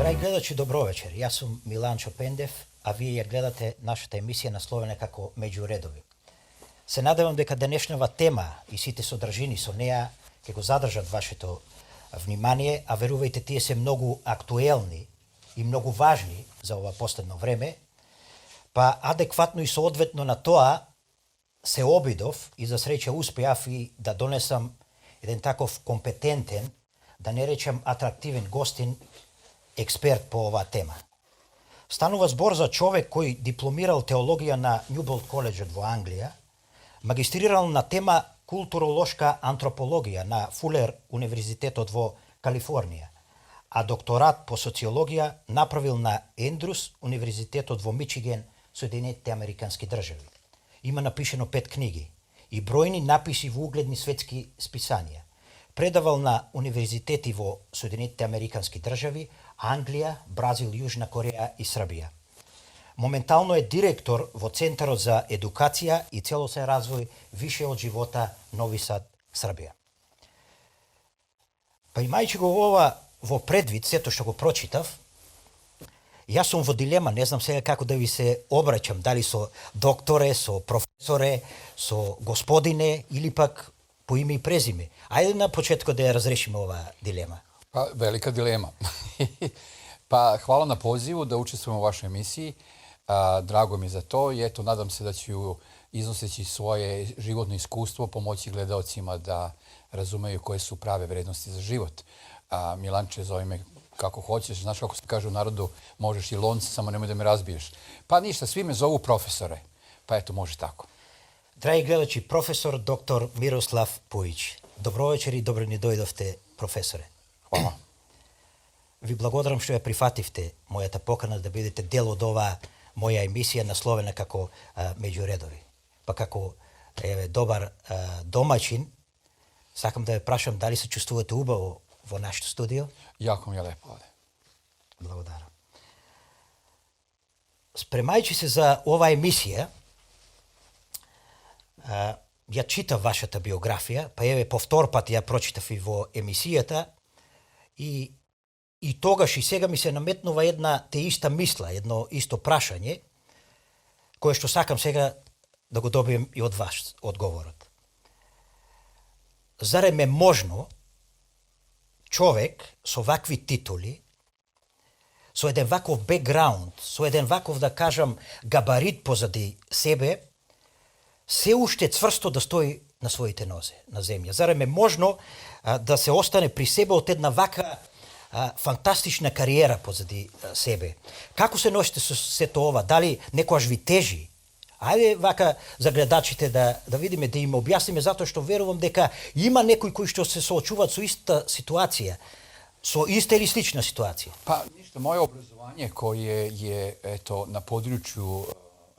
Драги гледачи, добро вечер. Јас сум Миланчо Пендев, а вие ја гледате нашата емисија насловена како Меѓу редови. Се надевам дека денешнава тема и сите содржини со неа ќе го задржат вашето внимание, а верувајте, тие се многу актуелни и многу важни за ова последно време, па адекватно и соодветно на тоа се обидов и за среќа успеав и да донесам еден таков компетентен, да не речем атрактивен гостин, експерт по оваа тема. Станува збор за човек кој дипломирал теологија на Нјуболт коледжот во Англија, магистрирал на тема културолошка антропологија на Фулер универзитетот во Калифорнија, а докторат по социологија направил на Ендрус универзитетот во Мичиген, Соединетите Американски држави. Има напишено 5 книги и бројни написи во угледни светски списанија. Предавал на универзитети во Соединетите Американски држави, Англија, Бразил, Јужна Кореја и Србија. Моментално е директор во Центарот за едукација и целосен развој Више од живота Нови Сад, Србија. Па имајќи го ова во предвид, сето што го прочитав, јас сум во дилема, не знам сега како да ви се обраќам, дали со докторе, со професоре, со господине или пак по име и презиме. Ајде на почетко да ја разрешиме оваа дилема. Pa, velika dilema. Pa, hvala na pozivu da učestvujemo u vašoj emisiji. Drago mi je za to i eto, nadam se da ću iznoseći svoje životno iskustvo pomoći gledaocima da razumeju koje su prave vrednosti za život. Milanče, zove me kako hoćeš. Znaš kako se kaže u narodu, možeš i lonce, samo nemoj da me razbiješ. Pa ništa, svi me zovu profesore. Pa eto, može tako. Драги гледачи, професор доктор Мирослав Пујич. Добро вечер и добро ни дојдовте, професоре. Hvala. Ви благодарам што ја прифативте мојата покана да бидете дел од оваа моја емисија насловена како Меѓу редови. Па како добар домаќин, сакам да ве прашам дали се чувствувате убаво во нашето студио? Jako mi je lepo ovde. Благодарам. Спремајќи се за оваа емисија, ја читав вашата биографија, па еве по втор пат ја прочитав и во емисијата, и тогаш и сега ми се наметнува една те иста мисла, едно исто прашање, кое што сакам сега да го добием и од вас одговорот. Зарем е можно човек со вакви титули, со еден ваков бекграунд, со еден ваков, да кажам, габарит позади себе, се уште цврсто да стои на своите нозе, на земја? Зарем е можно да се остане при себе од една вака фантастична кариера позади себе? Како се носите со сето ова? Дали некојаш ви тежи? Ајде вака за гледачите да видиме, да им објасниме, затоа што верувам дека има некои кои што се соочуваат со иста ситуација, со иста или слична ситуација. Pa ništa, moje obrazovanje koje je eto, na području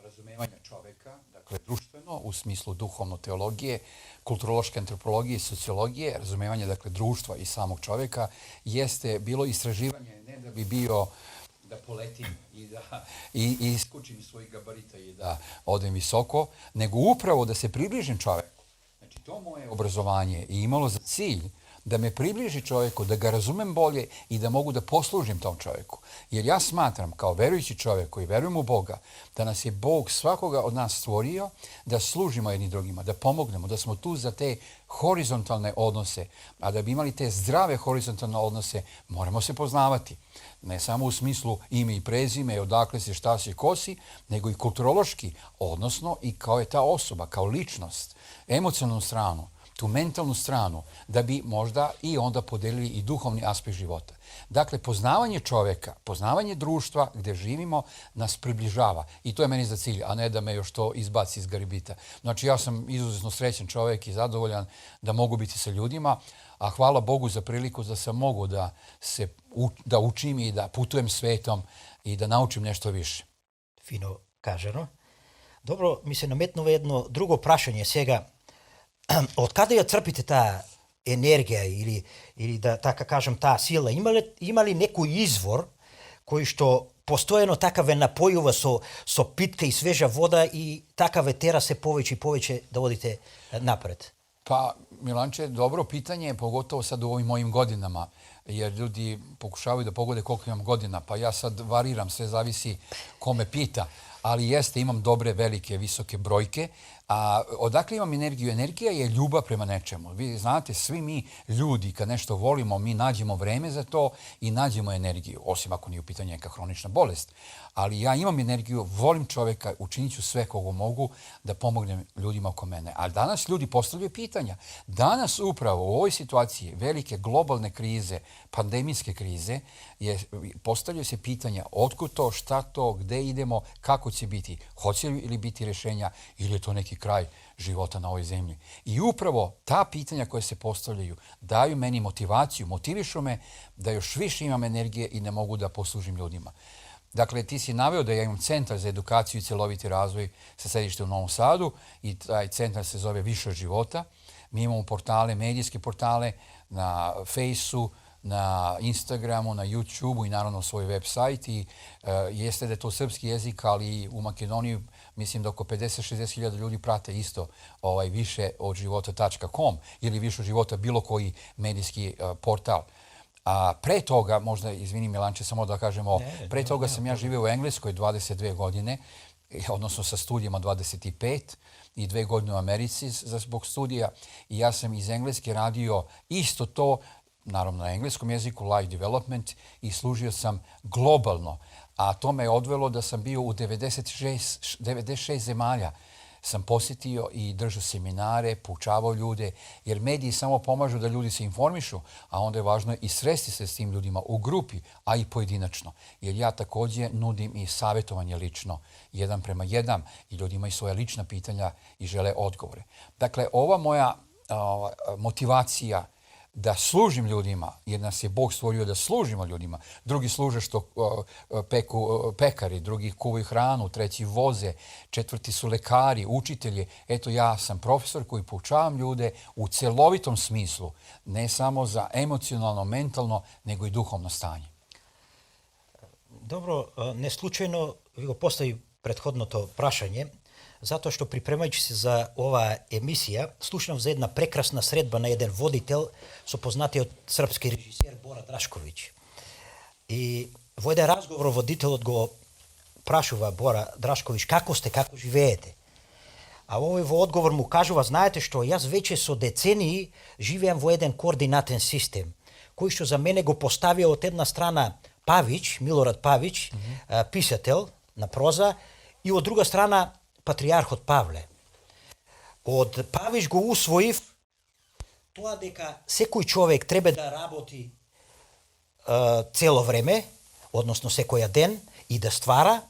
razumevanja čoveka, dakle društveno, u smislu duhovno teologije, kulturološke antropologije i sociologije, razumevanje dakle društva i samog čoveka, jeste bilo istraživanje ne da bi bio da poletim i iskučim iz svojih gabarita i da odem visoko, nego upravo da se približim čoveku. Znači, to moje obrazovanje je imalo za cilj da me približi čovjeku, da ga razumem bolje i da mogu da poslužim tom čovjeku. Jer ja smatram, kao verujući čovjek koji verujem u Boga, da nas je Bog svakoga od nas stvorio, da služimo jedni drugima, da pomognemo, da smo tu za te horizontalne odnose, a da bi imali te zdrave horizontalne odnose, moramo se poznavati. Ne samo u smislu ime i prezime, odakle si, šta si, ko si, nego i kulturološki, odnosno i kao je ta osoba, kao ličnost, emocionalnu stranu, tu mentalnu stranu, da bi možda i onda podelili i duhovni aspekt života. Dakle, poznavanje čoveka, poznavanje društva gdje živimo nas približava. I to je meni za cilj, a ne da me još to izbaci iz garibita. Znači, ja sam izuzetno srećan čovjek i zadovoljan da mogu biti sa ljudima, a hvala Bogu za priliku da sam mogu da učim i da putujem svetom i da naučim nešto više. Fino кажано. Добро, ми се наметнува едно друго прашање сега. Од каде ја црпите таа енергија или да така кажам таа сила? Има ли некој извор кој што постојано така ве напојува со питка и свежа вода и така ве тера се повеќе и повеќе да одите напред? Pa, Milanče, dobro pitanje, pogotovo sad u ovim mojim godinama. jer ljudi pokušavaju da pogode koliko imam godina, pa ja sad variram, sve zavisi ko me pita, ali jeste, imam dobre, velike, visoke brojke. A odakle imam energiju? Energija je ljubav prema nečemu. Vi znate, svi mi ljudi, kad nešto volimo, mi nađemo vreme za to i nađemo energiju, osim ako nije u pitanju neka hronična bolest. Ali ja imam energiju, volim čoveka, učinit ću sve kogo mogu da pomognem ljudima oko mene. A danas ljudi postavljaju pitanja. Danas upravo u ovoj situaciji velike globalne krize, pandemijske krize, postavljaju se pitanja otkud to, šta to, gde idemo, kako će biti, hoće li biti rješenja ili je to neki kraj života na ovoj zemlji. I upravo ta pitanja koje se postavljaju daju meni motivaciju, motivišu me da još više imam energije i ne mogu da poslužim ljudima. Dakle, ti si naveo da ja imam centar za edukaciju i celoviti razvoj sa sedištem u Novom Sadu i taj centar se zove Više od života. Mi imamo portale, medijske portale na Fejsu, na Instagramu, na YouTubeu i naravno svoj web sajt. I jeste da je to srpski jezik, ali u Makedoniji mislim da oko 50-60 hiljada ljudi prate isto višeodživota.com ili Više od života bilo koji medijski portal. A pre toga, možda, izvini Milanče, samo da kažemo, pre toga sam ja živio u Engleskoj 22 godine, odnosno sa studijama 25 i 2 godine u Americi zbog studija. I ja sam iz Engleske radio isto to, naravno na engleskom jeziku, live development, i služio sam globalno. A to me je odvelo da sam bio u 96 zemalja. Sam posjetio i držao seminare, poučavao ljude, jer mediji samo pomažu da ljudi se informišu, a onda je važno i sresti se s tim ljudima u grupi, a i pojedinačno. Jer ja također nudim i savjetovanje lično, 1:1, i ljudi imaju svoja lična pitanja i žele odgovore. Dakle, ova moja motivacija da služim ljudima, jer nas je Bog stvorio da služimo ljudima. Drugi služe što peku pekari, drugi kuvaju hranu, treći voze, četvrti su lekari, učitelji. Eto, ja sam profesor koji poučavam ljude u celovitom smislu, ne samo za emocionalno, mentalno, nego i duhovno stanje. Dobro, ne slučajno vi go postavi prethodno to prašanje, zato što pripremajući se za ova emisija, slušam za jedna prekrasna sredba na jedan voditelj, so poznatiji srpski režiser Bora Drašković. I vo jedan razgovor voditelj go prašuva Bora Drašković, kako ste, kako živejete. A ovaj odgovor mu kažuva, znate što, jaz veće so deceniji živijam vo jedan koordinaten sistem, koji što za mene go postavio od jedna strana Pavić, Milorad Pavić, pisatelj na proza, i od druga strana Patrijarh od Pavle. Od Pavić go usvojiv тоа дека секој човек треба да работи цело време, односно секоја ден, и да ствара,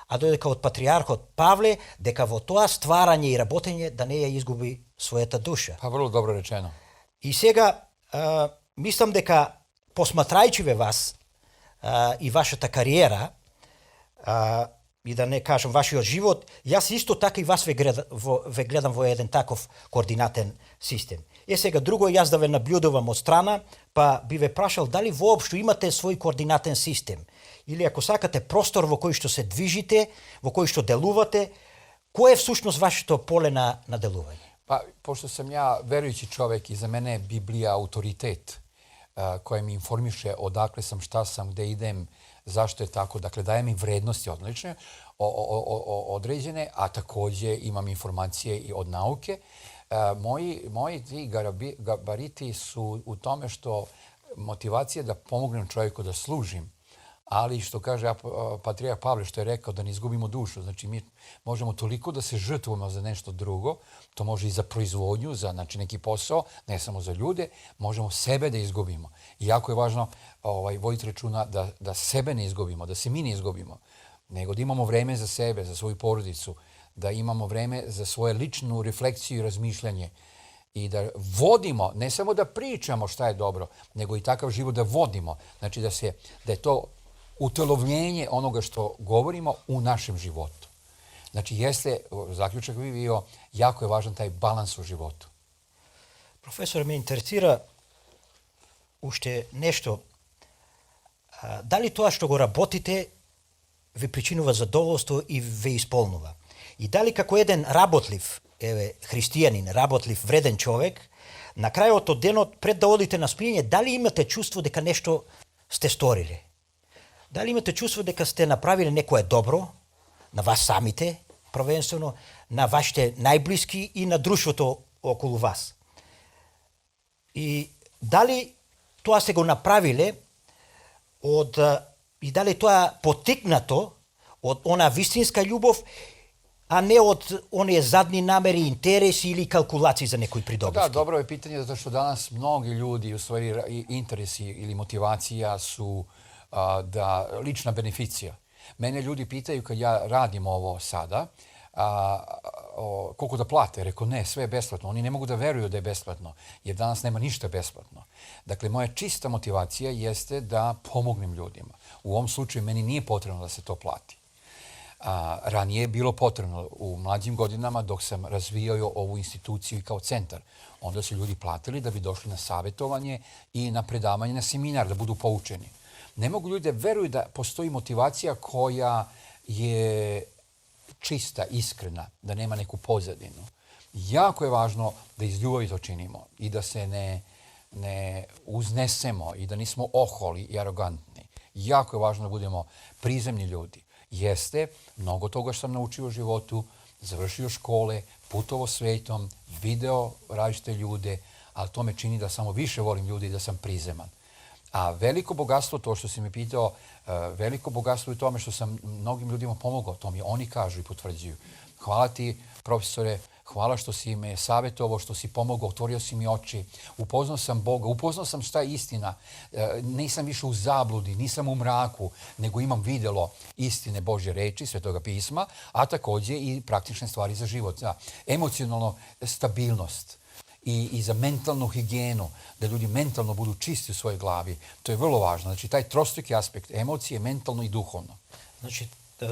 а додека од Патриjarhот Павле дека во тоа стварање и работење да не ја изгуби својата душа. Pa vrlo dobro rečeno. И сега мислам дека посматрајќи ве вас и вашата кариера, и да не кажам вашиот живот, јас исто така и вас ве гледам во еден таков координатен систем. Сега друго, јас да ве наблюдувам од страна, па би ве прашал дали воопшто имате свој координатен систем, или ако сакате простор во кој што се движите, во кој што делувате, кој е всушност вашето поле на делување? Pa, pošto sam ja verujući čovek i za mene je Biblija autoritet koja mi informiše odakle sam, šta sam, gde idem, zašto je tako. Dakle, daje mi vrednosti određene, a također imam informacije i od nauke. Moji ti gabariti su u tome što motivacija da pomognem čovjeku da služim, ali što kaže Patrijarh Pavle, što je rekao da ne izgubimo dušu. Znači, mi možemo toliko da se žrtvujemo za nešto drugo, to može i za proizvodnju, za neki posao, ne samo za ljude, možemo sebe da izgubimo. I jako je važno voditi računa da sebe ne izgubimo, da se mi ne izgubimo, nego da imamo vreme za sebe, za svoju porodicu, da imamo vreme za svoju ličnu refleksiju i razmišljanje i da vodimo, ne samo da pričamo šta je dobro, nego i takav život da vodimo. Znači da je to utelovljenje onoga što govorimo u našem životu. Znači, jeste, zaključak bi bio, jako je važan taj balans u životu. Profesor, me interesira уште нешто. Дали тоа што го работите ви причинува задоволство и ве исполнува? И дали како еден работлив, христијанин, работлив, вреден човек, на крајот од денот, пред да одите на спиење, дали имате чувство дека нешто сте сторили? Дали имате чувство дека сте направили некое добро на вас самите, првенствено, на вашите најблиски и на друштвото околу вас? И дали тоа сте го направиле и дали тоа потикнато од она вистинска љубов, а не од оние задни намери, интереси или калкулации за некои придобивки? Da, dobro je pitanje zato što danas mnogi ljudi, u stvari interesi ili motivacija su da lična beneficija. Mene ljudi pitaju kad ja radim ovo sada, koliko da plate? Rekao ne, sve je besplatno. Oni ne mogu da veruju da je besplatno, jer danas nema ništa besplatno. Dakle, moja čista motivacija jeste da pomognem ljudima. U ovom slučaju meni nije potrebno da se to plati. Ranije je bilo potrebno u mlađim godinama dok sam razvijao ovu instituciju i kao centar. Onda su ljudi platili da bi došli na savjetovanje i na predavanje, na seminar, da budu poučeni. Ne mogu ljudi da veruju da postoji motivacija koja je čista, iskrena, da nema neku pozadinu. Jako je važno da iz ljubavi to činimo i da se ne uznesemo i da nismo oholi i arogantni. Jako je važno da budemo prizemni ljudi. Jeste, mnogo toga što sam naučio u životu, završio škole, putovao svetom, video različite ljude, ali to me čini da samo više volim ljudi i da sam prizeman. A veliko bogatstvo, to što si me pitao, veliko bogatstvo je u tome što sam mnogim ljudima pomogao, to mi oni kažu i potvrđuju. Hvala ti, profesore, hvala što si me savjetovao, što si pomogao, otvorio si mi oči, upoznao sam Boga, upoznao sam šta je istina, nisam više u zabludi, nisam u mraku, nego imam videlo istine Božje reči, Svetoga pisma, a takođe i praktične stvari za život. Emocionalno stabilnost i za mentalnu higijenu, da ljudi mentalno budu čisti u svojoj glavi, to je vrlo važno. Znači, taj trostruki aspekt, emocije, mentalno i duhovno. Znači,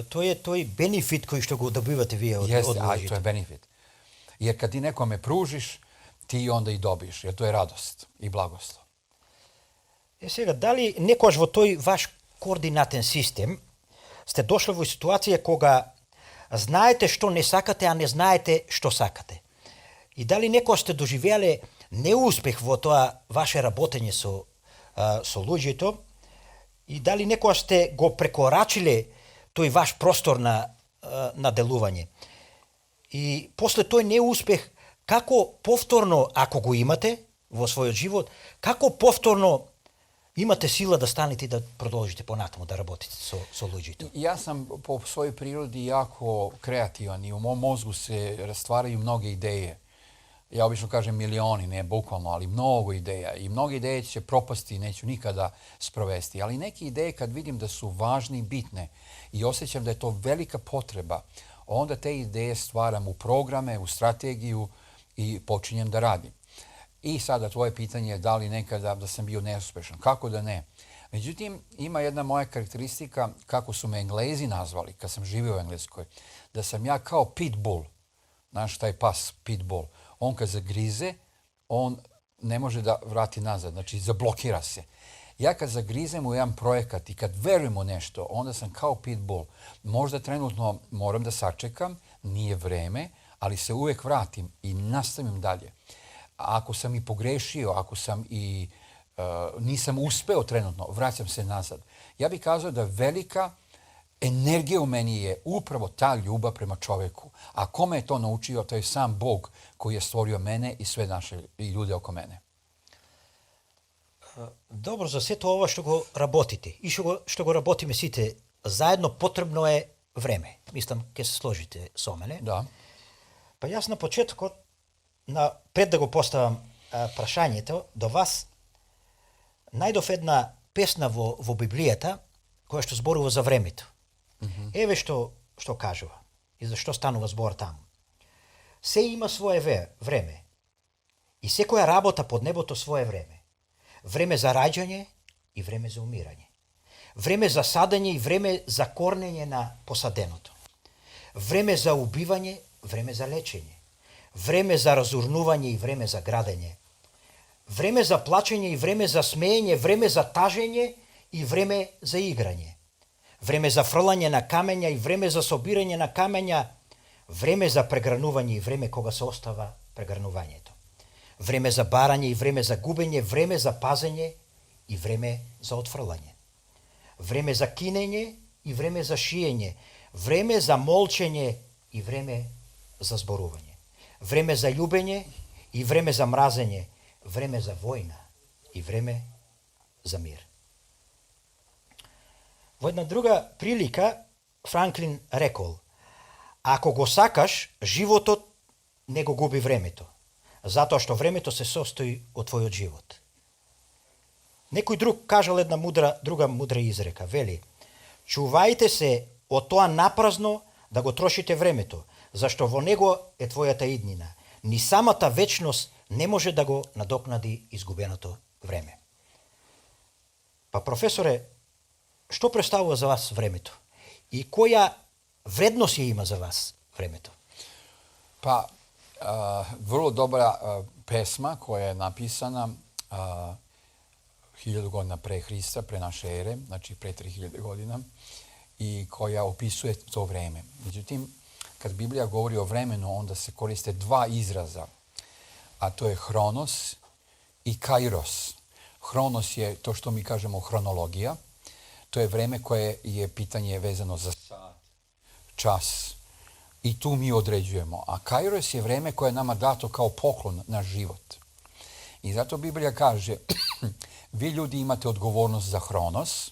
to je тој бенефит кој што го добивате вие од Jeste, a Божите. to je benefit. Jer kad ti nekome pružiš, ti onda i dobiš, jer to je radost i blagoslov. Сега, дали некојаш во тој ваш координатен систем сте дошли во ситуација кога знаете што не сакате, а не знаете што сакате? И дали некојаш сте доживеале неуспех во тоа ваше работење со луѓето? И дали некојаш сте го прекорачиле тој ваш простор на делување? И после тој неуспех, како повторно, ако го имате во својот живот, како повторно имате сила да станете и да продолжите понатаму да работите со луѓето? Ja sam po svojoj prirodi jako kreativan i u mom mozgu se rastvaraju mnoge ideje. Ja obično kažem milioni, ne bukvalno, ali mnogo ideja. I mnoge ideje će propasti i neću nikada sprovesti. Ali neke ideje kad vidim da su važne i bitne i osjećam da je to velika potreba, onda te ideje stvaram u programe, u strategiju i počinjem da radim. I sada tvoje pitanje je da li nekada da sam bio neuspešan. Kako da ne? Međutim, ima jedna moja karakteristika, kako su me Englezi nazvali kad sam živio u Engleskoj, da sam ja kao pitbull. Znaš taj pas, pitbull. On kad zagrize, on ne može da vrati nazad, znači zablokira se. Ja kad zagrizem u jedan projekat i kad verujem u nešto, onda sam kao pitbull. Možda trenutno moram da sačekam, nije vreme, ali se uvek vratim i nastavim dalje. A ako sam i pogrešio, ako sam i nisam uspeo trenutno, vraćam se nazad. Ja bih kazao da velika energija u meni je upravo ta ljubav prema čoveku. A kome je to naučio, to je sam Bog koji je stvorio mene i sve naše ljude oko mene. Добро, за сето ова што го работите и што го работиме сите заедно, потребно е време. Мислам, ќе се сложите со мене. Da. Па јас на почетокот, пред да го поставам прашањето до вас, најдов една песна во Библијата која што зборува за времето. Еве што кажува и за што станува збор таму. Се има свое време и секоја работа под небото свое време. Време за раѓање и време за умирање. Време за садење и време за корнење на посаденото. Време за убивање, време за лечење. Време за разурнување и време за градење. Време за плачење и време за смеење, време за тажење и време за играње. Време за фрлање на камења и време за собирање на камења, време за прегранување и време кога се остава прегранувањето. Време за барање и време за губење, време за пазење и време за отфрлање. Време за кинење и време за шиење, време за молчење и време за зборување. Време за љубење и време за мразење, време за војна и време за мир. Во една друга прилика Франклин рекол: ако го сакаш животот, не го губи времето, затоа што времето се состои од твојот живот. Некој друг кажал една друга мудра изрека, вели: чувајте се од тоа напразно да го трошите времето, зашто во него е твојата иднина. Ни самата вечност не може да го надокнади изгубеното време. Па професоре, што представува за вас времето? И која вредност ја има за вас времето? Pa, vrlo dobra pesma koja je napisana 1000 godina pre Hrista, pre naše ere, znači pre 3000 godina, i koja opisuje to vreme. Međutim, kad Biblija govori o vremenu, onda se koriste dva izraza, a to je hronos i kairos. Hronos je to što mi kažemo hronologija. To je vreme koje je pitanje vezano za sat, čas. I tu mi određujemo. A kairos je vreme koje je nama dato kao poklon na život. I zato Biblija kaže, vi ljudi imate odgovornost za hronos.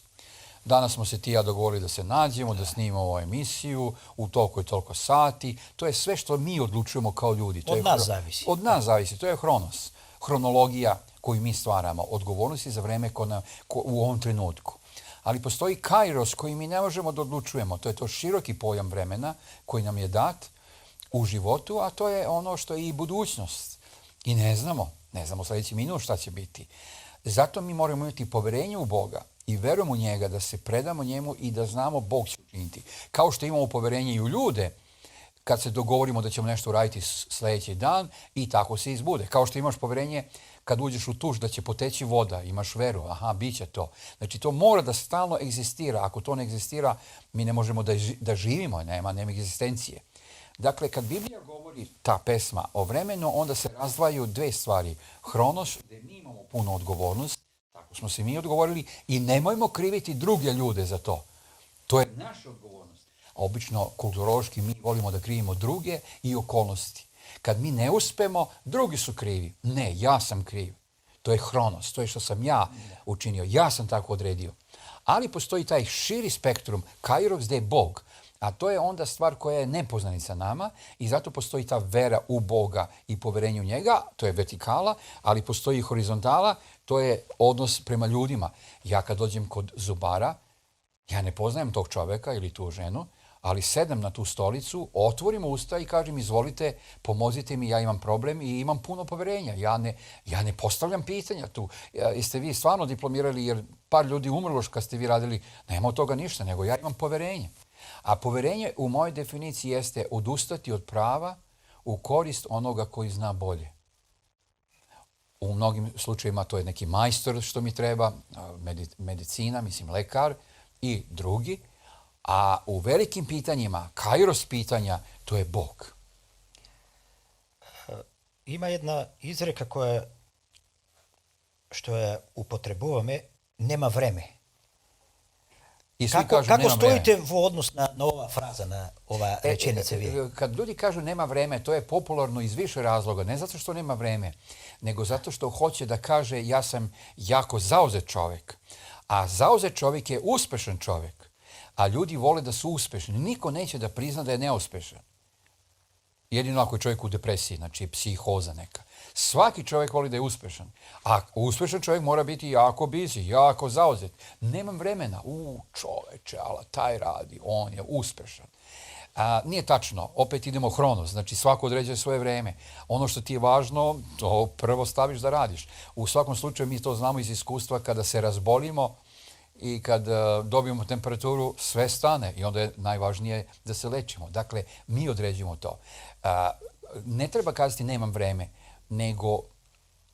Danas smo se ti i ja dogovorili da se nađemo, da snimamo ovu emisiju u toliko i toliko sati. To je sve što mi odlučujemo kao ljudi. Od nas zavisi. Od nas zavisi. To je hronos. Hronologija koju mi stvaramo. Odgovornost je za vreme u ovom trenutku. Ali postoji kairos koji mi ne možemo da odlučujemo. To je to široki pojam vremena koji nam je dat u životu, a to je ono što je i budućnost. I ne znamo sljedeći minut šta će biti. Zato mi moramo imati poverenje u Boga i verujemo u njega, da se predamo njemu i da znamo Bog će učiniti. Kao što imamo poverenje i u ljude, kad se dogovorimo da ćemo nešto uraditi sljedeći dan i tako se izbude. Kao što imaš poverenje kad uđeš u tuš da će poteći voda, imaš veru, aha, bit će to. Znači to mora da stalno egzistira. Ako to ne egzistira, mi ne možemo da živimo, nema egzistencije. Dakle, kad Biblija govori, ta pesma, o vremenu, onda se razdvajaju dve stvari. Hronos, gdje mi imamo puno odgovornost, tako smo se mi odgovorili, i nemojmo kriviti druge ljude za to. To je naša odgovornost. A obično, kulturološki, mi volimo da krivimo druge i okolnosti. Kad mi ne uspemo, drugi su krivi. Ne, ja sam kriv. To je hronos, to je što sam ja učinio. Ja sam tako odredio. Ali postoji taj širi spektrum, kairos, gdje je Bog. A to je onda stvar koja je nepoznanica nama i zato postoji ta vera u Boga i poverenje u njega, to je vertikala, ali postoji i horizontala, to je odnos prema ljudima. Ja kad dođem kod zubara, ja ne poznajem tog čoveka ili tu ženu, ali sedem na tu stolicu, otvorim usta i kažem izvolite, pomozite mi, ja imam problem i imam puno poverenja. Ja ne postavljam pitanja tu. Jeste vi stvarno diplomirali jer par ljudi umrlo kad ste vi radili? Nema od toga ništa, nego ja imam poverenje. A poverenje u mojoj definiciji jeste odustati od prava u korist onoga koji zna bolje. U mnogim slučajevima to je neki majstor što mi treba, medicina, mislim lekar i drugi. A u velikim pitanjima, kairos pitanja, to je Bog. Има една изрека што ја употребуваме, нема време. I svi kažu, nema стоите vreme. во однос на ова фраза, на ова реченица вие? Kad ljudi kažu nema vreme, to je popularno iz više razloga. Ne zato što nema vreme, nego zato što hoće da kaže ja sam jako zauzet čovjek. A zauzet čovjek je uspešan čovjek. A ljudi vole da su uspešni. Niko neće da prizna da je neuspešan. Jedino ako je čovjek u depresiji, znači psihoza neka. Svaki čovjek voli da je uspešan. A uspešan čovjek mora biti jako busy, jako zauzet. Nemam vremena. Čoveče, ala taj radi, on je uspešan. Nije tačno. Opet idemo hronos. Znači svako određuje svoje vreme. Ono što ti je važno, to prvo staviš da radiš. U svakom slučaju mi to znamo iz iskustva kada se razbolimo i kad dobijemo temperaturu, sve stane i onda je najvažnije da se lečimo. Dakle, mi određujemo to. Ne treba kazati nemam vreme, nego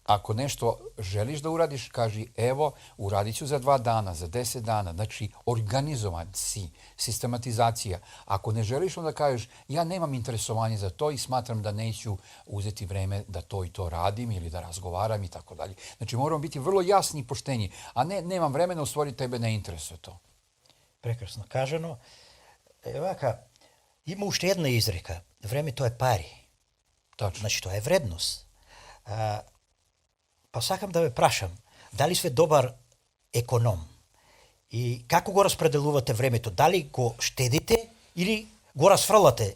ako nešto želiš da uradiš, kaži evo, uradit ću za 2 dana, za 10 dana. Znači, organizovan si, sistematizacija. Ako ne želiš, onda kažeš ja nemam interesovanje za to i smatram da neću uzeti vreme da to i to radim ili da razgovaram i tako dalje. Znači, moramo biti vrlo jasni i pošteni, a ne nemam vremena, u stvari tebe ne interesuje to. Прекрасно кажано. Вака, има уште една изрека. Времето е пари. Tačno. Значи, тоа е вредност. Па сакам да ве прашам, дали сте добар економ? И како го распределувате времето? Дали го штедите или го расфрлате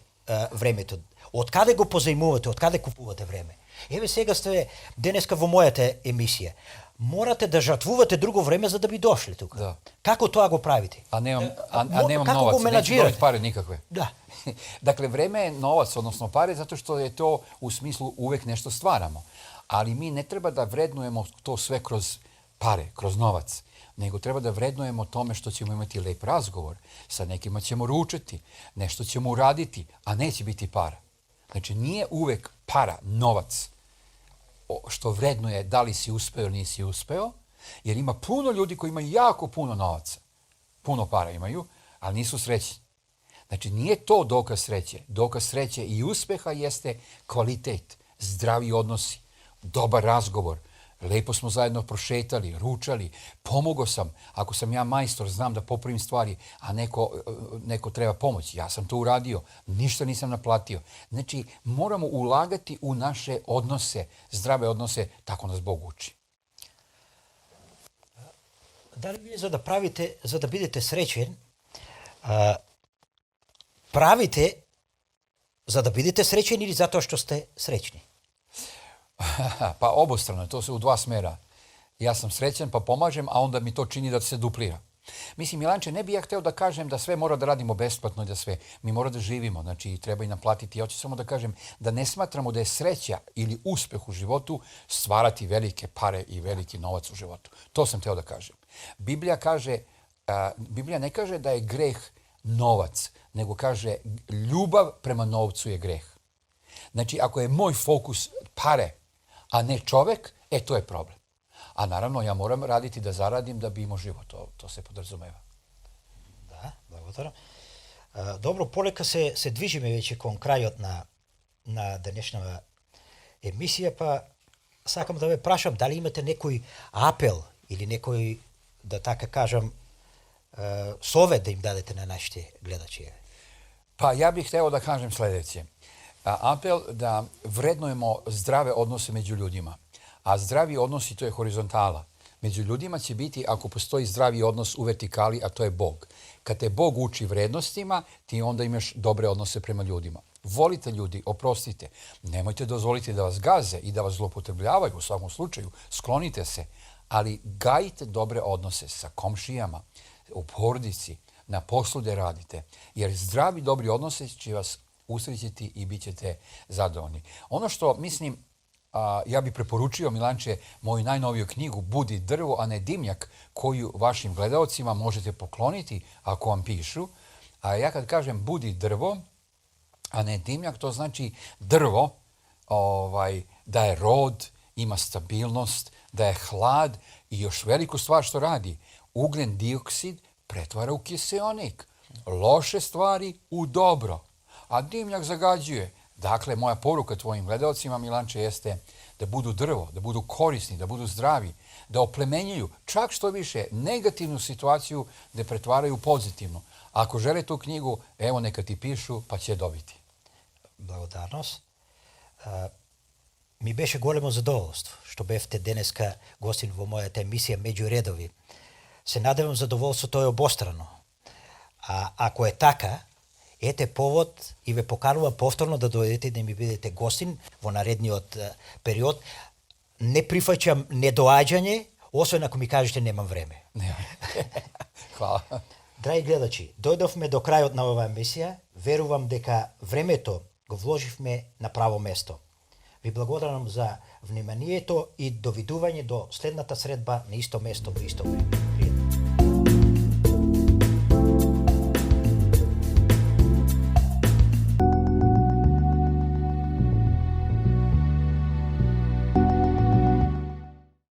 времето? Од каде го позајмувате? Од каде купувате време? Еве сега сте денеска во мојата емисија. Morate da žrtvувате друго време за да би дошли тука. Да. Како тоа го правите? A nemam Kako novac, го neću menadžirate? dobiti pare nikakve. Da. Dakle, vreme je novac, odnosno pare, zato što je to u smislu uvek nešto stvaramo. Ali mi ne treba da vrednujemo to sve kroz pare, kroz novac, nego treba da vrednujemo tome što ćemo imati lep razgovor, sa nekima ćemo ručati, nešto ćemo uraditi, a neće biti para. Znači, nije uvek para, novac, što vrednuje da li si uspeo ili nisi uspeo, jer ima puno ljudi koji imaju jako puno novaca. Puno para imaju, ali nisu srećni. Znači, nije to dokaz sreće. Dokaz sreće i uspeha jeste kvalitet, zdravi odnosi, dobar razgovor. Lepo smo zajedno prošetali, ručali, pomogao sam. Ako sam ja majstor, znam da popravim stvari, a neko treba pomoć. Ja sam to uradio, ništa nisam naplatio. Znači, moramo ulagati u naše odnose, zdrave odnose, tako nas Bog uči. Дали вие за да бидете среќен, правите за да бидете среќен или затоа што сте среќни? Pa obostrano, to se u 2 smera. Ja sam srećan pa pomažem, a onda mi to čini da se duplira. Mislim, Milanče, ne bih ja hteo da kažem da sve mora da radimo besplatno i da sve. Mi mora da živimo, znači treba i naplatiti. Ja hoću samo da kažem da ne smatramo da je sreća ili uspeh u životu stvarati velike pare i veliki novac u životu. To sam hteo da kažem. Biblija ne kaže da je greh novac, nego kaže ljubav prema novcu je greh. Znači, ako je moj fokus pare, a ne čovek, to je problem. A naravno, ja moram raditi da zaradim da bi imao život. To se podrazumeva. Да, благодарам. Добро, полека се движиме веќе кон крајот на денешната емисија, па сакам да ве прашам дали имате некој апел или некој, да така кажам, совет да им дадете на нашите гледачи. Pa ja bih hteo da kažem sledeće. Apel da vrednujemo zdrave odnose među ljudima. A zdravi odnosi, to je horizontala. Među ljudima će biti ako postoji zdravi odnos u vertikali, a to je Bog. Kad te Bog uči vrednostima, ti onda imaš dobre odnose prema ljudima. Volite ljudi, oprostite. Nemojte dozvoliti da vas gaze i da vas zloupotrebljavaju u svakom slučaju. Sklonite se, ali gajite dobre odnose sa komšijama, u porodici, na poslu gde radite. Jer zdravi, dobri odnose će vas usrećiti i bit ćete zadovoljni. Ono što mislim, ja bih preporučio, Milanče, moju najnoviju knjigu Budi drvo, a ne dimnjak, koju vašim gledaocima možete pokloniti ako vam pišu. A ja kad kažem budi drvo, a ne dimnjak, to znači drvo da je rod, ima stabilnost, da je hlad i još veliku stvar što radi. Ugljen dioksid pretvara u kiseonik. Loše stvari u dobro. A dimnjak zagađuje. Dakle, moja poruka tvojim gledaocima, Milanče, jeste da budu drvo, da budu korisni, da budu zdravi, da oplemenjuju čak što više negativnu situaciju da pretvaraju u pozitivnu. Ako žele tu knjigu, evo neka ti pišu, pa će dobiti. Благодарност. Ми беше големо задоволство што бевте денеска гостин во мојата емисија Меѓу редови. Се надевам задоволството е обострано. А ако е така, ете повод и ве поканувам повторно да дојдете да ми бидете гостин во наредниот период. Не прифаќам недоаѓање, освен ако ми кажете немам време. Hvala. Драги гледачи, дојдовме до крајот на оваа емисија. Верувам дека времето го вложивме на право место. Ви благодарам за вниманието и довидување до следната средба на исто место во исто време.